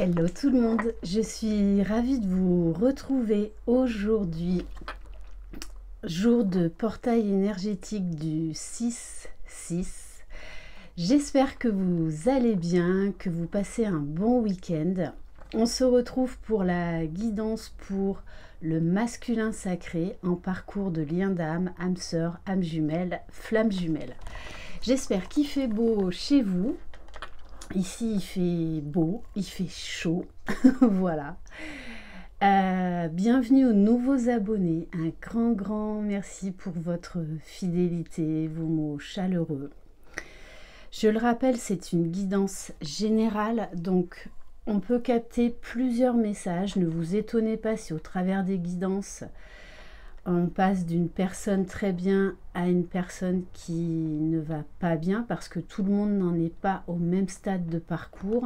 Hello tout le monde, je suis ravie de vous retrouver aujourd'hui, jour de portail énergétique du 6-6. J'espère que vous allez bien, que vous passez un bon week-end. On se retrouve pour la guidance pour le masculin sacré en parcours de lien d'âme, âme sœur, âme jumelle, flamme jumelle. J'espère qu'il fait beau chez vous. Ici, il fait beau, il fait chaud, voilà. Bienvenue aux nouveaux abonnés. Un grand merci pour votre fidélité, vos mots chaleureux. Je le rappelle, c'est une guidance générale, donc on peut capter plusieurs messages. Ne vous étonnez pas si au travers des guidances, on passe d'une personne très bien à une personne qui ne va pas bien, parce que tout le monde n'en est pas au même stade de parcours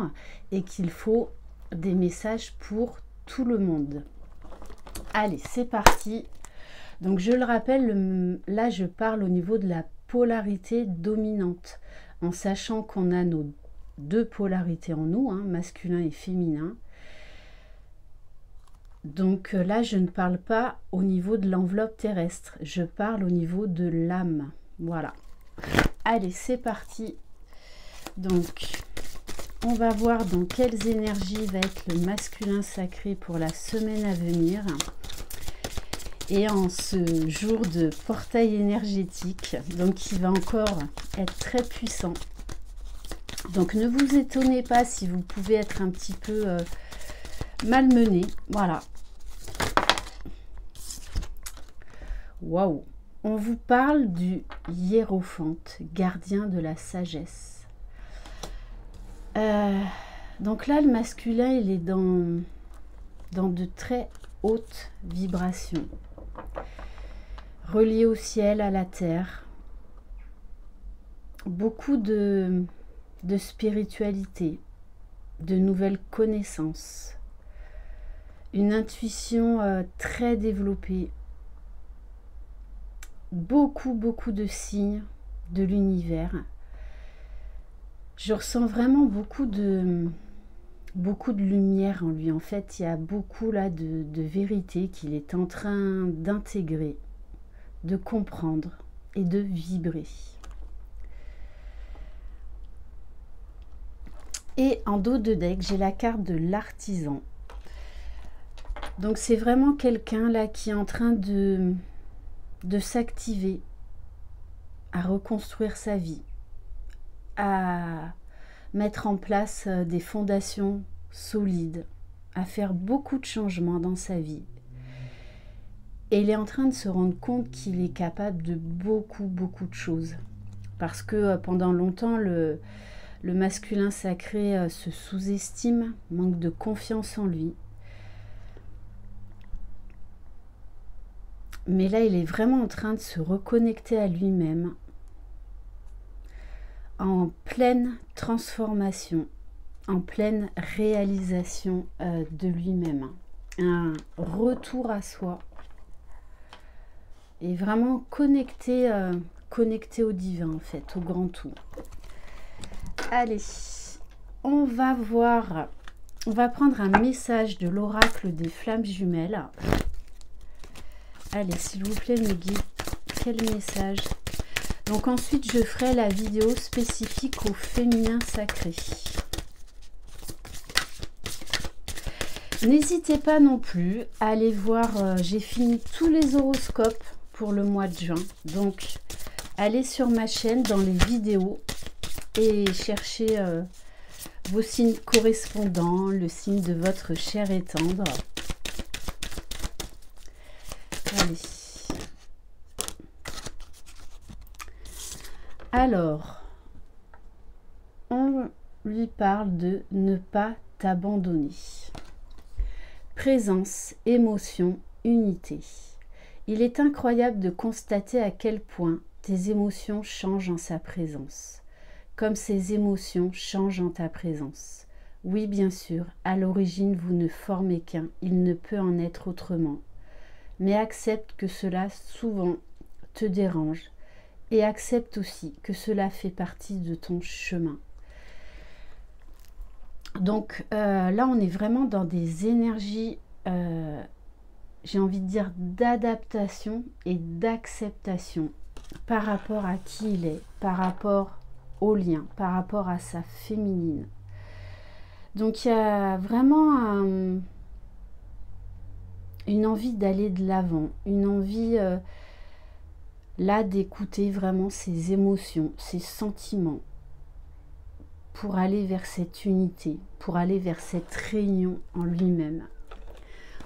et qu'il faut des messages pour tout le monde. Allez, c'est parti. Donc je le rappelle, là je parle au niveau de la polarité dominante, en sachant qu'on a nos deux polarités en nous, masculin et féminin. Donc là, je ne parle pas au niveau de l'enveloppe terrestre, je parle au niveau de l'âme. Voilà. Allez, c'est parti. Donc, on va voir dans quelles énergies va être le masculin sacré pour la semaine à venir. Et en ce jour de portail énergétique, donc qui va encore être très puissant. Donc, ne vous étonnez pas si vous pouvez être un petit peu malmené. Voilà. Waouh! On vous parle du hiérophante, gardien de la sagesse. Donc là, le masculin, il est dans de très hautes vibrations, relié au ciel, à la terre. Beaucoup de spiritualité, de nouvelles connaissances, une intuition très développée. Beaucoup de signes de l'univers. Je ressens vraiment beaucoup de lumière en lui. En fait, il y a beaucoup là de vérité qu'il est en train d'intégrer, de comprendre et de vibrer. Et en dos de deck, j'ai la carte de l'artisan. Donc c'est vraiment quelqu'un là qui est en train de s'activer, à reconstruire sa vie, à mettre en place des fondations solides, à faire beaucoup de changements dans sa vie. Et il est en train de se rendre compte qu'il est capable de beaucoup de choses. Parce que pendant longtemps, le masculin sacré se sous-estime, manque de confiance en lui. Mais là, il est vraiment en train de se reconnecter à lui-même, en pleine transformation, en pleine réalisation de lui-même. Un retour à soi. Et vraiment connecté au divin, en fait, au grand tout. Allez, on va prendre un message de l'oracle des flammes jumelles. Allez, s'il vous plaît, me guide. Quel message? Donc ensuite, je ferai la vidéo spécifique au féminin sacré. N'hésitez pas non plus à aller voir, j'ai fini tous les horoscopes pour le mois de juin. Donc, allez sur ma chaîne dans les vidéos et cherchez vos signes correspondants, le signe de votre chair et tendre. Allez. Alors, on lui parle de ne pas t'abandonner. Présence, émotion, unité. Il est incroyable de constater à quel point tes émotions changent en sa présence, comme ces émotions changent en ta présence. Oui, bien sûr, à l'origine, vous ne formez qu'un, il ne peut en être autrement. Mais accepte que cela souvent te dérange et accepte aussi que cela fait partie de ton chemin. Donc là, on est vraiment dans des énergies, j'ai envie de dire, d'adaptation et d'acceptation par rapport à qui il est, par rapport au lien, par rapport à sa féminine. Donc il y a vraiment une envie d'aller de l'avant, une envie là d'écouter vraiment ses émotions, ses sentiments, pour aller vers cette unité, pour aller vers cette réunion en lui-même.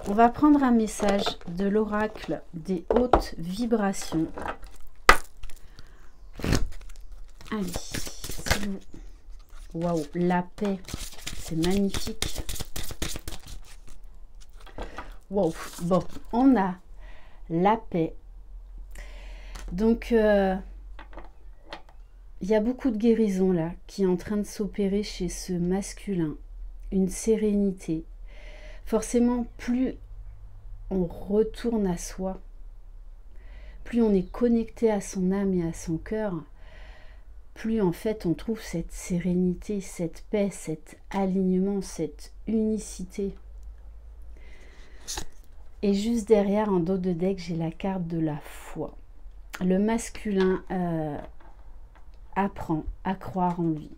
On va prendre un message de l'oracle des hautes vibrations. Allez, c'est bon. Waouh, la paix, c'est magnifique. Waouh, bon, on a la paix. Donc, il y a beaucoup de guérison là qui est en train de s'opérer chez ce masculin. Une sérénité. Forcément, plus on retourne à soi, plus on est connecté à son âme et à son cœur, plus en fait on trouve cette sérénité, cette paix, cet alignement, cette unicité. Et juste derrière, en dos de deck, j'ai la carte de la foi. Le masculin apprend à croire en lui,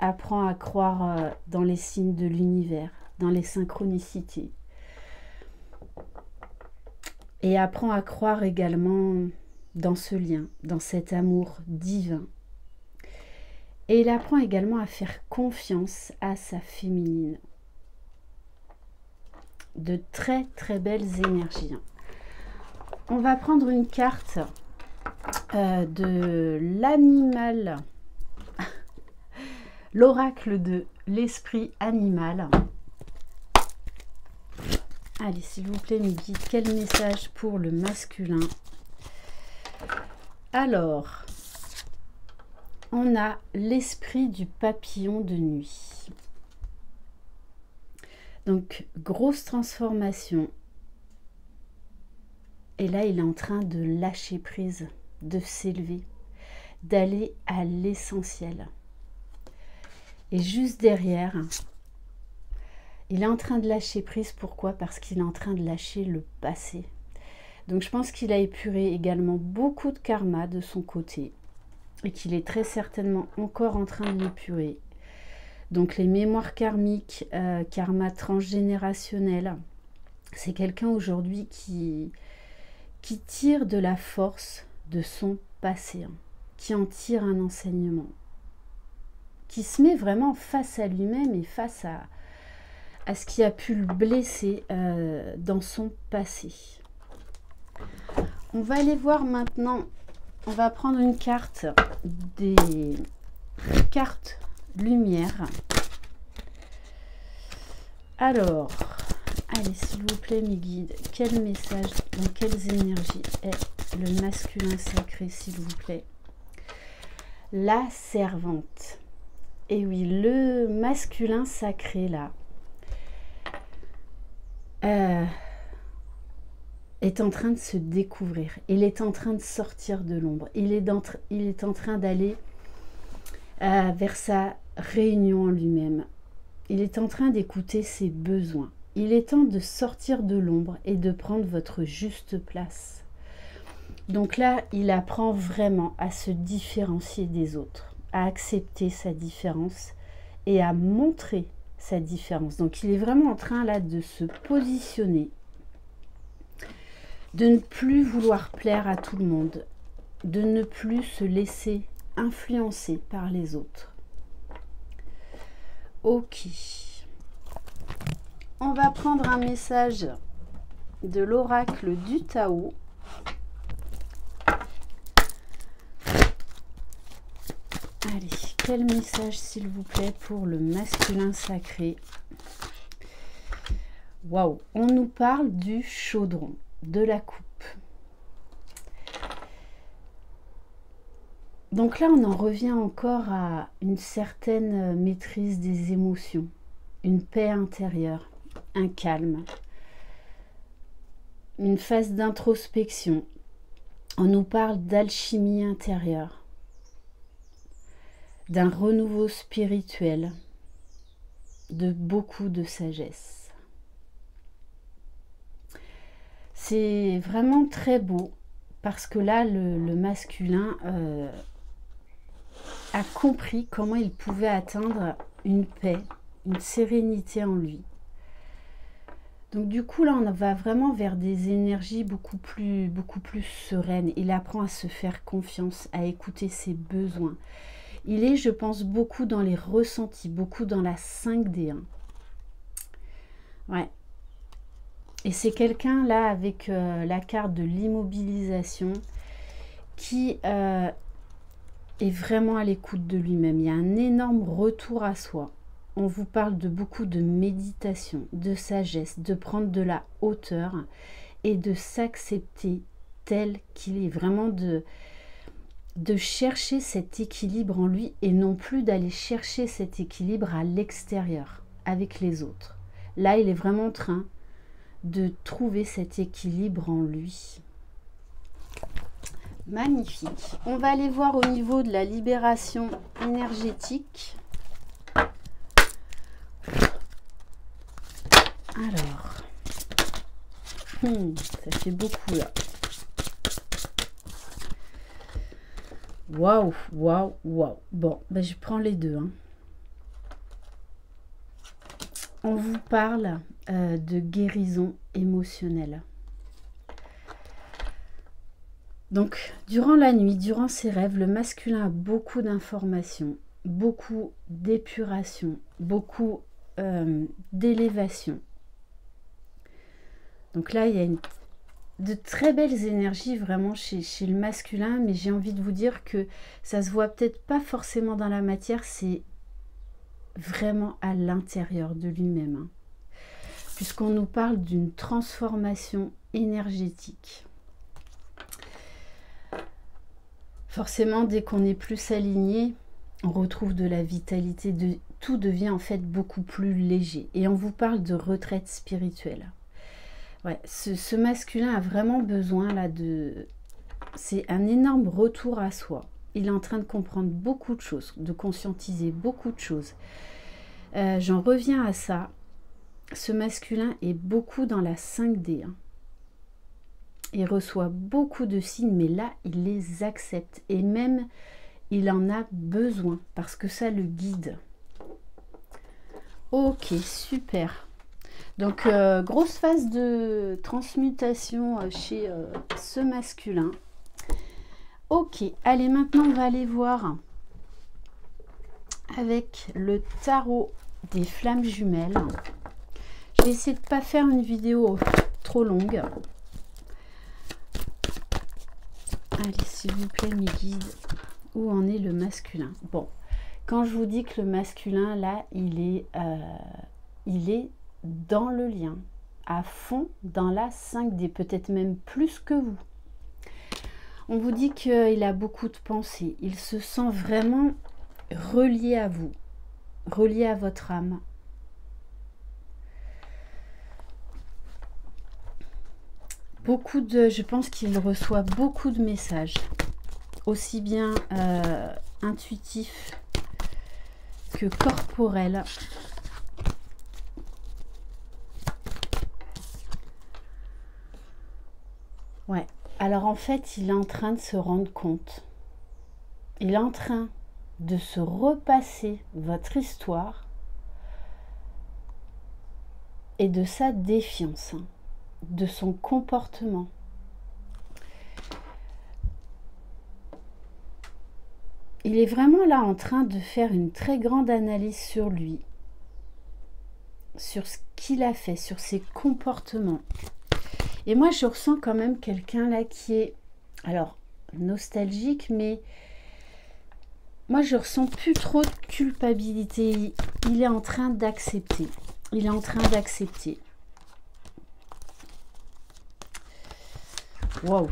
apprend à croire dans les signes de l'univers, dans les synchronicités. Et apprend à croire également dans ce lien, dans cet amour divin. Et il apprend également à faire confiance à sa féminine. De très très belles énergies. On va prendre une carte de l'animal, l'oracle de l'esprit animal. Allez, s'il vous plaît, mes guides, quel message pour le masculin? Alors, on a l'esprit du papillon de nuit. Donc, grosse transformation. Et là, il est en train de lâcher prise, de s'élever, d'aller à l'essentiel. Et juste derrière, il est en train de lâcher prise. Pourquoi? Parce qu'il est en train de lâcher le passé. Donc, je pense qu'il a épuré également beaucoup de karma de son côté. Et qu'il est très certainement encore en train de l'épurer. Donc, les mémoires karmiques, karma transgénérationnel, c'est quelqu'un aujourd'hui qui tire de la force de son passé, hein, qui en tire un enseignement, qui se met vraiment face à lui-même et face à ce qui a pu le blesser dans son passé. On va aller voir maintenant, on va prendre une carte des cartes lumière. Alors, allez, s'il vous plaît, mes guides, quel message, dans quelles énergies est le masculin sacré, s'il vous plaît? La servante. Et oui, le masculin sacré, là, est en train de se découvrir. Il est en train de sortir de l'ombre. Il est en train d'aller vers sa réunion en lui-même. Il est en train d'écouter ses besoins. Il est temps de sortir de l'ombre et de prendre votre juste place. Donc là, il apprend vraiment à se différencier des autres, à accepter sa différence et à montrer sa différence. Donc il est vraiment en train là de se positionner, de ne plus vouloir plaire à tout le monde, de ne plus se laisser influencer par les autres. Ok. On va prendre un message de l'oracle du Tao. Allez, quel message s'il vous plaît pour le masculin sacré? Waouh, on nous parle du chaudron, de la coupe. Donc là, on en revient encore à une certaine maîtrise des émotions, une paix intérieure, un calme, une phase d'introspection. On nous parle d'alchimie intérieure, d'un renouveau spirituel, de beaucoup de sagesse. C'est vraiment très beau parce que là, le masculin a compris comment il pouvait atteindre une paix, une sérénité en lui. Donc du coup, là, on va vraiment vers des énergies beaucoup plus sereines. Il apprend à se faire confiance, à écouter ses besoins. Il est, je pense, beaucoup dans les ressentis, beaucoup dans la 5D. Ouais. Et c'est quelqu'un, là, avec la carte de l'immobilisation, qui est vraiment à l'écoute de lui-même. Il y a un énorme retour à soi. On vous parle de beaucoup de méditation, de sagesse, de prendre de la hauteur et de s'accepter tel qu'il est. Vraiment de chercher cet équilibre en lui et non plus d'aller chercher cet équilibre à l'extérieur, avec les autres. Là, il est vraiment en train de trouver cet équilibre en lui. Magnifique. On va aller voir au niveau de la libération énergétique. Alors, ça fait beaucoup là. Waouh, waouh, waouh. Bon, ben je prends les deux. On vous parle de guérison émotionnelle. Donc, durant la nuit, durant ses rêves, le masculin a beaucoup d'informations, beaucoup d'épuration, beaucoup d'élévation. Donc là, il y a de très belles énergies vraiment chez le masculin, mais j'ai envie de vous dire que ça se voit peut-être pas forcément dans la matière, c'est vraiment à l'intérieur de lui-même. Puisqu'on nous parle d'une transformation énergétique. Forcément, dès qu'on est plus aligné, on retrouve de la vitalité, tout devient en fait beaucoup plus léger. Et on vous parle de retraite spirituelle. Ouais, ce masculin a vraiment besoin là de... C'est un énorme retour à soi. Il est en train de comprendre beaucoup de choses, de conscientiser beaucoup de choses. J'en reviens à ça. Ce masculin est beaucoup dans la 5D. Il reçoit beaucoup de signes, mais là, il les accepte. Et même, il en a besoin parce que ça le guide. Ok, super. Donc, grosse phase de transmutation chez ce masculin. Ok, allez, maintenant, on va aller voir avec le tarot des flammes jumelles. Je vais essayer de ne pas faire une vidéo trop longue. Allez, s'il vous plaît, mes guides, où en est le masculin? Bon, quand je vous dis que le masculin, là, il est dans le lien, à fond dans la 5D, peut-être même plus que vous. On vous dit qu'il a beaucoup de pensées, il se sent vraiment relié à vous, relié à votre âme. Je pense qu'il reçoit beaucoup de messages, aussi bien intuitifs que corporels. Ouais, alors en fait, il est en train de se rendre compte. Il est en train de se repasser votre histoire et de sa défiance, de son comportement. Il est vraiment là en train de faire une très grande analyse sur lui, sur ce qu'il a fait, sur ses comportements. Et moi, je ressens quand même quelqu'un là qui est, alors, nostalgique, mais moi, je ressens plus trop de culpabilité. Il est en train d'accepter. Il est en train d'accepter. Waouh!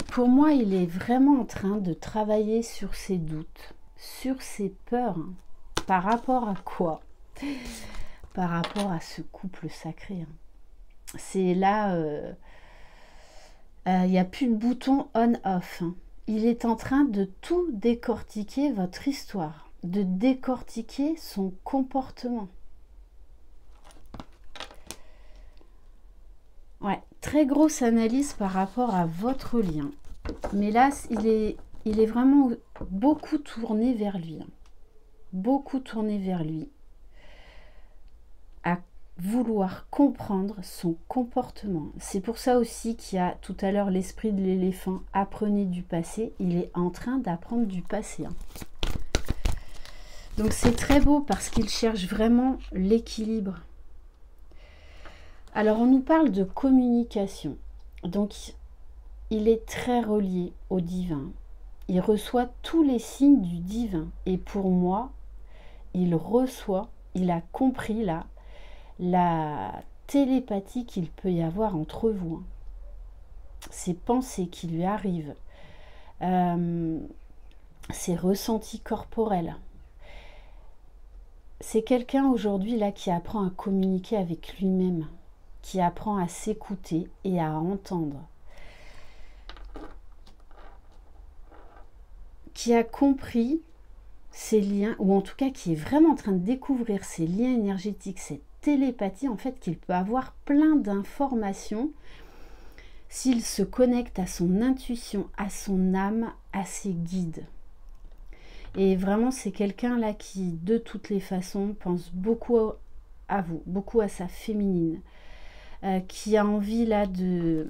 Pour moi, il est vraiment en train de travailler sur ses doutes, sur ses peurs. Par rapport à quoi? Par rapport à ce couple sacré. C'est là, il n'y a plus de bouton on-off. Il est en train de tout décortiquer votre histoire. de décortiquer son comportement. Ouais, très grosse analyse par rapport à votre lien. Mais là, il est vraiment beaucoup tourné vers lui. Beaucoup tourné vers lui. À vouloir comprendre son comportement. C'est pour ça aussi qu'il y a tout à l'heure l'esprit de l'éléphant. Apprenez du passé. Il est en train d'apprendre du passé. Donc c'est très beau parce qu'il cherche vraiment l'équilibre. Alors on nous parle de communication. Donc il est très relié au divin. Il reçoit tous les signes du divin. Et pour moi, il a compris là la télépathie qu'il peut y avoir entre vous. Ces pensées qui lui arrivent. Ces ressentis corporels. C'est quelqu'un aujourd'hui là qui apprend à communiquer avec lui-même, qui apprend à s'écouter et à entendre, qui a compris ses liens, ou en tout cas qui est vraiment en train de découvrir ses liens énergétiques, cette télépathie en fait, qu'il peut avoir plein d'informations s'il se connecte à son intuition, à son âme, à ses guides. Et vraiment, c'est quelqu'un là qui, de toutes les façons, pense beaucoup à vous, beaucoup à sa féminine, qui a envie là de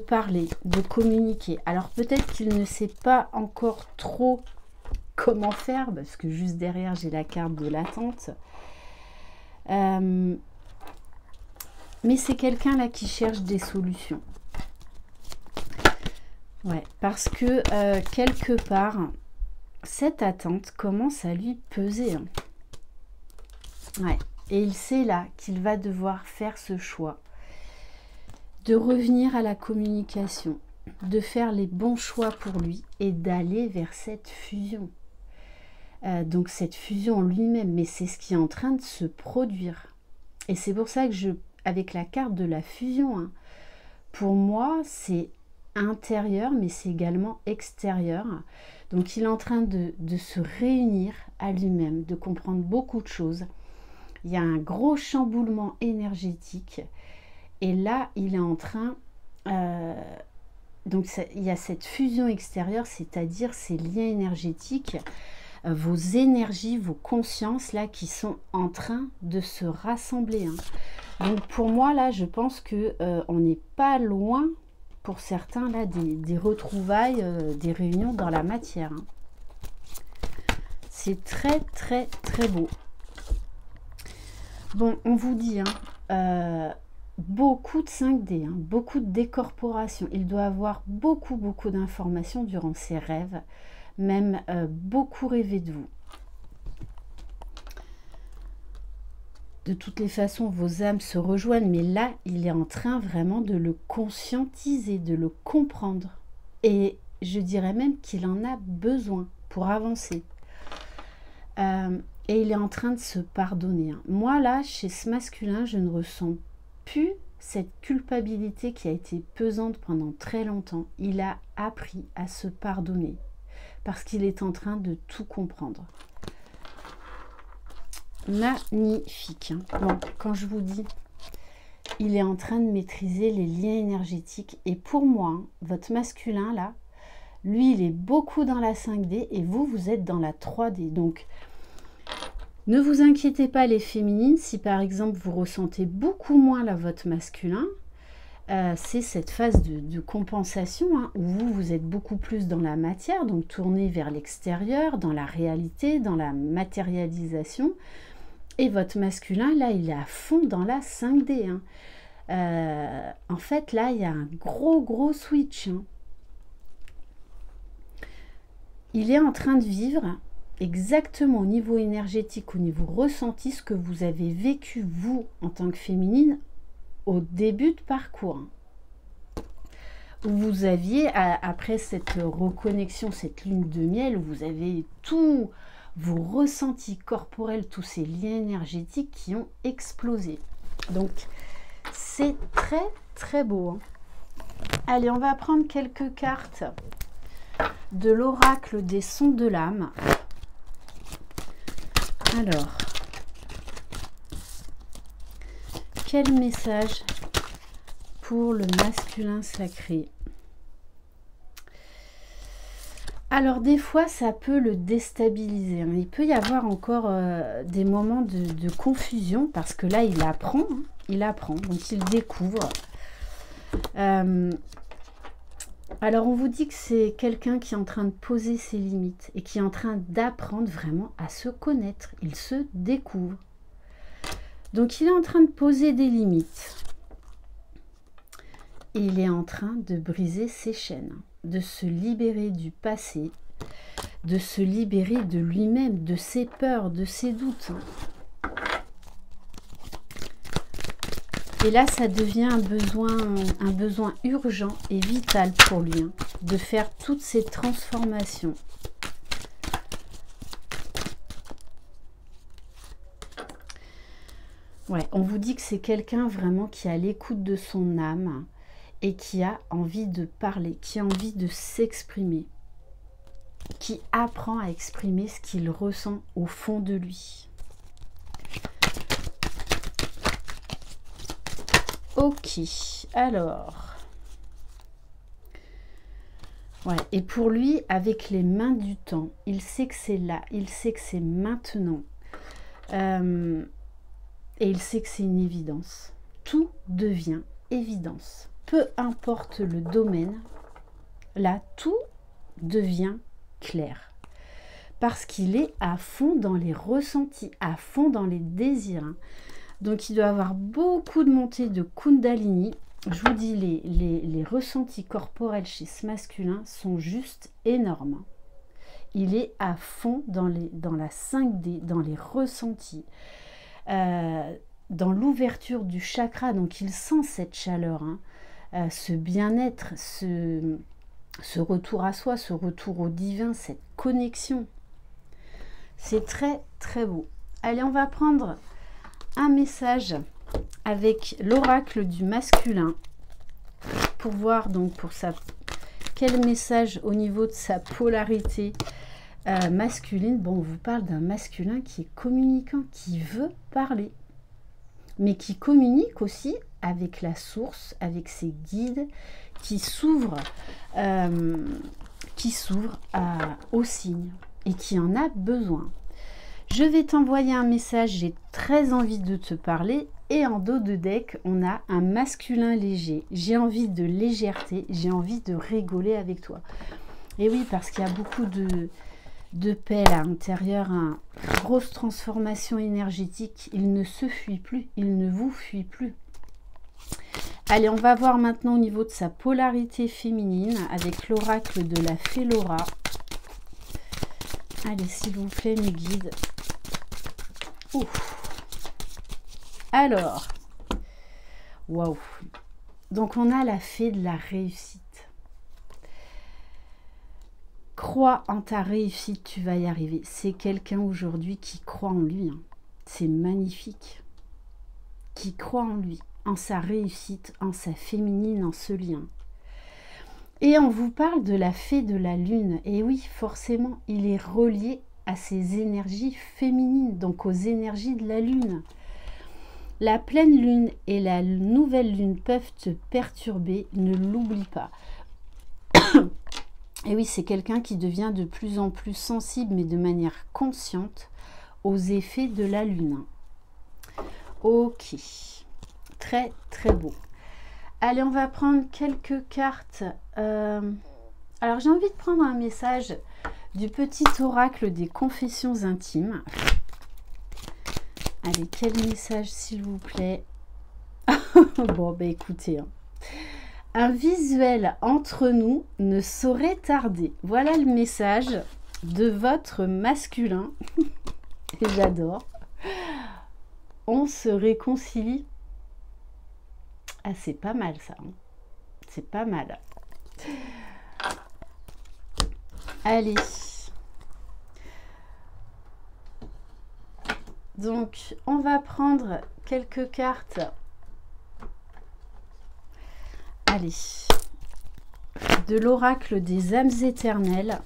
parler, de communiquer. Alors peut-être qu'il ne sait pas encore trop comment faire, parce que juste derrière, j'ai la carte de l'attente. Mais c'est quelqu'un là qui cherche des solutions. Ouais, parce que quelque part... cette attente commence à lui peser. Ouais. Et il sait là qu'il va devoir faire ce choix de revenir à la communication, de faire les bons choix pour lui et d'aller vers cette fusion. Donc cette fusion en lui-même, mais c'est ce qui est en train de se produire. Et c'est pour ça que avec la carte de la fusion, pour moi, c'est intérieur, mais c'est également extérieur. Donc il est en train de se réunir à lui-même, de comprendre beaucoup de choses. Il y a un gros chamboulement énergétique. Et là, il est en train... donc il y a cette fusion extérieure, c'est-à-dire ces liens énergétiques, vos énergies, vos consciences, là, qui sont en train de se rassembler. Donc pour moi, là, je pense qu'on n'est pas loin... pour certains, là, des retrouvailles, des réunions dans la matière. C'est très, très, très beau. Bon, on vous dit, beaucoup de 5D, beaucoup de décorporation. Il doit avoir beaucoup, beaucoup d'informations durant ses rêves, même beaucoup rêver de vous. De toutes les façons, vos âmes se rejoignent, mais là, il est en train vraiment de le conscientiser, de le comprendre. Et je dirais même qu'il en a besoin pour avancer. Et il est en train de se pardonner. Moi, là, chez ce masculin, je ne ressens plus cette culpabilité qui a été pesante pendant très longtemps. Il a appris à se pardonner parce qu'il est en train de tout comprendre. Magnifique. Bon, quand je vous dis, il est en train de maîtriser les liens énergétiques. Et pour moi, votre masculin, là, lui, il est beaucoup dans la 5D et vous, vous êtes dans la 3D. Donc, ne vous inquiétez pas, les féminines, si par exemple, vous ressentez beaucoup moins là, votre masculin, c'est cette phase de compensation où vous êtes beaucoup plus dans la matière, donc tourné vers l'extérieur, dans la réalité, dans la matérialisation. Et votre masculin, là, il est à fond dans la 5D. En fait, là, il y a un gros switch. Il est en train de vivre exactement au niveau énergétique, au niveau ressenti, ce que vous avez vécu, vous, en tant que féminine, au début de parcours. Où vous aviez, après cette reconnexion, cette lune de miel, où vous avez tout... vos ressentis corporels, tous ces liens énergétiques qui ont explosé. Donc, c'est très, très beau. Allez, on va prendre quelques cartes de l'oracle des sons de l'âme Alors, quel message pour le masculin sacré? Alors des fois ça peut le déstabiliser, hein. Il peut y avoir encore des moments de confusion parce que là il apprend, hein. Il apprend, donc il découvre. Alors on vous dit que c'est quelqu'un qui est en train de poser ses limites et qui est en train d'apprendre vraiment à se connaître. Il se découvre. Donc il est en train de poser des limites. Et il est en train de briser ses chaînes, de se libérer du passé, de se libérer de lui-même, de ses peurs, de ses doutes. Et là, ça devient un besoin urgent et vital pour lui, hein, de faire toutes ces transformations. Ouais, on vous dit que c'est quelqu'un vraiment qui est à l'écoute de son âme et qui a envie de parler, qui a envie de s'exprimer, qui apprend à exprimer ce qu'il ressent au fond de lui. Ok, alors, ouais, et pour lui, avec les mains du temps, il sait que c'est là, il sait que c'est maintenant, et il sait que c'est une évidence. Tout devient évidence. Peu importe le domaine, là, tout devient clair. Parce qu'il est à fond dans les ressentis, à fond dans les désirs, hein. Donc, il doit avoir beaucoup de montées de Kundalini. Je vous dis, les ressentis corporels chez ce masculin sont juste énormes. Il est à fond dans la 5D, dans les ressentis, dans l'ouverture du chakra. Donc, il sent cette chaleur, hein, ce bien-être, ce retour à soi, ce retour au divin, cette connexion. C'est très, très beau. Allez, on va prendre un message avec l'oracle du masculin pour voir donc quel message au niveau de sa polarité masculine. Bon, on vous parle d'un masculin qui est communicant, qui veut parler, mais qui communique aussi avec la source, avec ses guides, qui s'ouvre aux signes et qui en a besoin. Je vais t'envoyer un message, j'ai très envie de te parler. Et en dos de deck, on a un masculin léger. J'ai envie de légèreté, j'ai envie de rigoler avec toi. Et oui, parce qu'il y a beaucoup de paix à l'intérieur, une grosse transformation énergétique. Il ne se fuit plus, il ne vous fuit plus. Allez, on va voir maintenant au niveau de sa polarité féminine avec l'oracle de la fée Laura. Allez, s'il vous plaît, mes guides. Ouf. Alors, waouh. Donc, on a la fée de la réussite. Crois en ta réussite, tu vas y arriver. C'est quelqu'un aujourd'hui qui croit en lui, hein. C'est magnifique. Qui croit en lui, en sa réussite, en sa féminine, en ce lien. Et on vous parle de la fée de la lune. Et oui, forcément, il est relié à ces énergies féminines, donc aux énergies de la lune. La pleine lune et la nouvelle lune peuvent te perturber, ne l'oublie pas. Et oui, c'est quelqu'un qui devient de plus en plus sensible, mais de manière consciente, aux effets de la lune. Ok, très très beau. Allez, on va prendre quelques cartes. Alors, j'ai envie de prendre un message du petit oracle des confessions intimes. Allez, quel message, s'il vous plaît? Bon, ben écoutez, hein. Un visuel entre nous ne saurait tarder. Voilà le message de votre masculin. Et j'adore. On se réconcilie. Ah, c'est pas mal ça, hein. C'est pas mal. Allez. Donc, on va prendre quelques cartes. Allez. De l'oracle des âmes éternelles.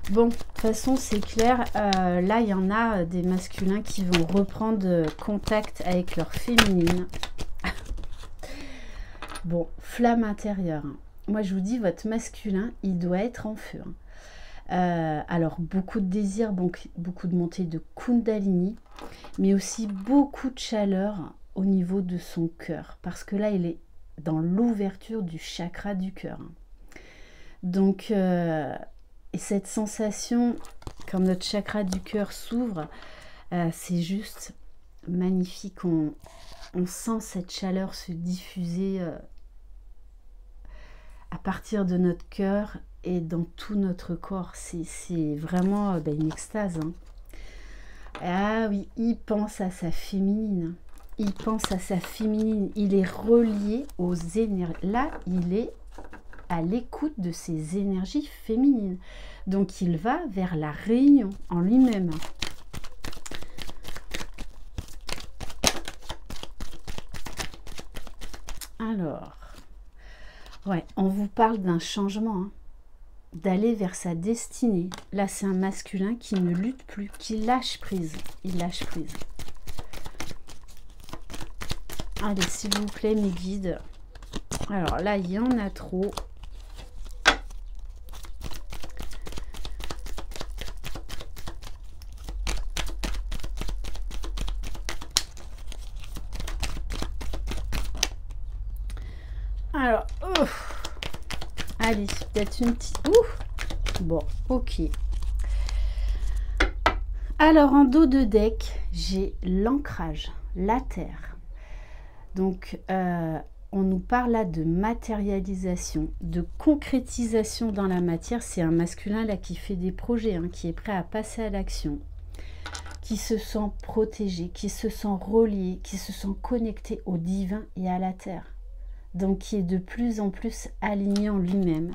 Bon, de toute façon, c'est clair. Là, il y en a des masculins qui vont reprendre contact avec leur féminine. Bon, flamme intérieure. Moi, je vous dis, votre masculin, il doit être en feu. Alors, beaucoup de désir, beaucoup de montée de Kundalini, mais aussi beaucoup de chaleur au niveau de son cœur. Parce que là, il est dans l'ouverture du chakra du cœur. Donc, et cette sensation, quand notre chakra du cœur s'ouvre, c'est juste magnifique. On sent cette chaleur se diffuser à partir de notre cœur et dans tout notre corps. C'est vraiment une extase. Hein. Ah oui, il pense à sa féminine. Il pense à sa féminine. Il est relié aux énergies. Là, il est à l'écoute de ses énergies féminines. Donc, il va vers la réunion en lui-même. Alors, ouais, on vous parle d'un changement, hein, d'aller vers sa destinée. Là, c'est un masculin qui ne lutte plus, qui lâche prise. Il lâche prise. Allez, s'il vous plaît, mes guides. Alors là, il y en a trop. Alors, ouf. Allez, peut-être une petite... Ouf. Bon, ok. Alors, en dos de deck, j'ai l'ancrage, la terre. Donc, on nous parle là de matérialisation, de concrétisation dans la matière. C'est un masculin là qui fait des projets, hein, qui est prêt à passer à l'action, qui se sent protégé, qui se sent relié, qui se sent connecté au divin et à la terre. Donc qui est de plus en plus aligné en lui-même,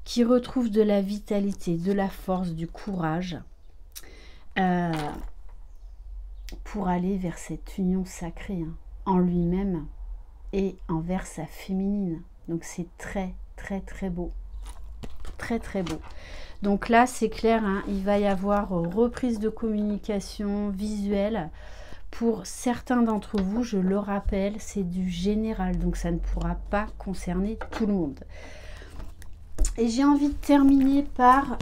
qui retrouve de la vitalité, de la force, du courage pour aller vers cette union sacrée, hein, en lui-même et envers sa féminine. Donc c'est très très très beau, très très beau. Donc là c'est clair, hein, il va y avoir reprise de communication visuelle. Pour certains d'entre vous, je le rappelle, c'est du général, donc ça ne pourra pas concerner tout le monde. Et j'ai envie de terminer par,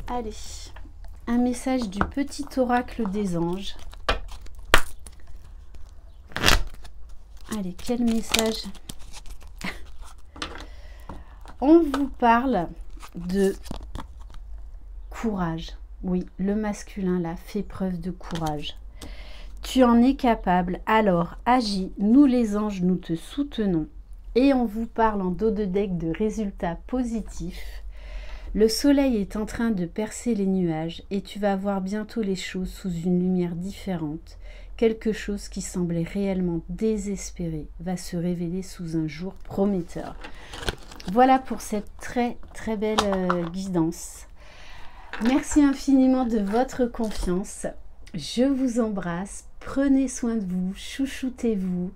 allez, un message du petit oracle des anges. Allez, quel message? On vous parle de courage. Oui, le masculin là fait preuve de courage. Tu en es capable, alors agis, nous les anges, nous te soutenons. Et on vous parle en dos de deck de résultats positifs. Le soleil est en train de percer les nuages et tu vas voir bientôt les choses sous une lumière différente. Quelque chose qui semblait réellement désespéré va se révéler sous un jour prometteur. Voilà pour cette très très belle guidance. Merci infiniment de votre confiance. Je vous embrasse. Prenez soin de vous, chouchoutez-vous,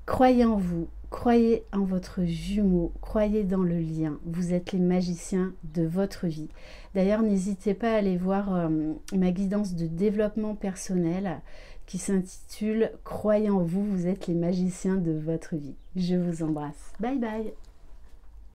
croyez en vous, croyez en votre jumeau, croyez dans le lien. Vous êtes les magiciens de votre vie. D'ailleurs, n'hésitez pas à aller voir ma guidance de développement personnel qui s'intitule « Croyez en vous, vous êtes les magiciens de votre vie ». Je vous embrasse. Bye bye.